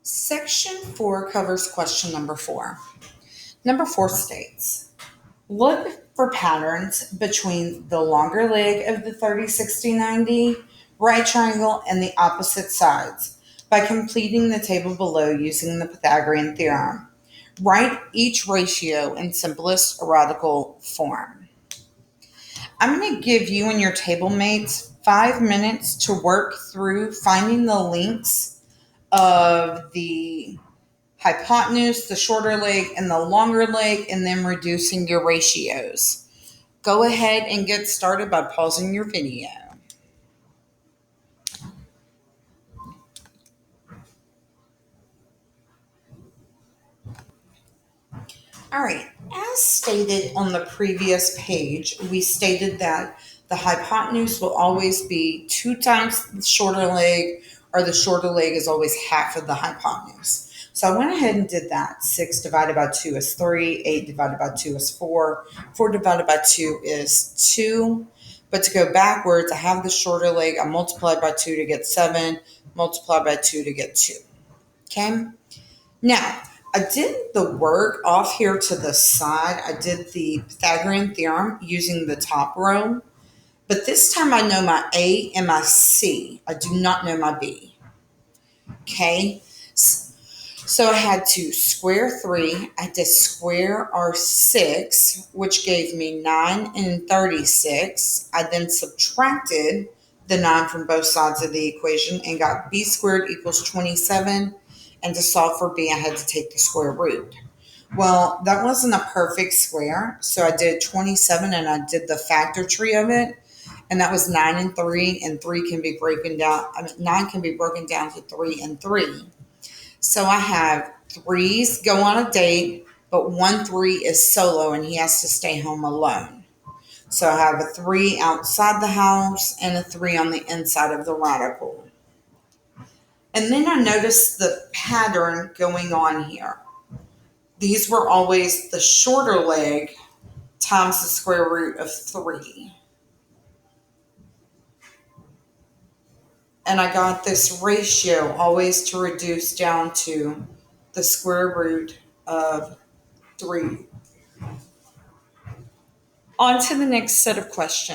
Section 4 covers question number 4. Number 4 states, look for patterns between the longer leg of the 30, 60, 90 right triangle and the opposite sides by completing the table below using the Pythagorean theorem. Write each ratio in simplest radical form. I'm going to give you and your table mates 5 minutes to work through finding the links of the hypotenuse, the shorter leg, and the longer leg, and then reducing your ratios. Go ahead and get started by pausing your video. All right, as stated on the previous page, we stated that the hypotenuse will always be 2 times the shorter leg, or the shorter leg is always half of the hypotenuse. So I went ahead and did that. 6 divided by 2 is 3, 8 divided by 2 is 4, 4 divided by 2 is 2. But to go backwards, I have the shorter leg, I multiplied by 2 to get 7, multiplied by 2 to get 2. Okay? Now, I did the work off here to the side. I did the Pythagorean theorem using the top row. But this time I know my A and my C. I do not know my B. Okay? So I had to square 3. I had to square R6, which gave me 9 and 36. I then subtracted the 9 from both sides of the equation and got B squared equals 27. And to solve for B, I had to take the square root. Well, that wasn't a perfect square, so I did 27 and I did the factor tree of it, and that was 9 and 3, and 3 can be broken down, 9 can be broken down to 3 and 3. So I have 3s go on a date, but 1 3 is solo and he has to stay home alone. So I have a 3 outside the house and a 3 on the inside of the radical. And then I noticed the pattern going on here. These were always the shorter leg times the square root of 3. And I got this ratio always to reduce down to the square root of 3. On to the next set of questions.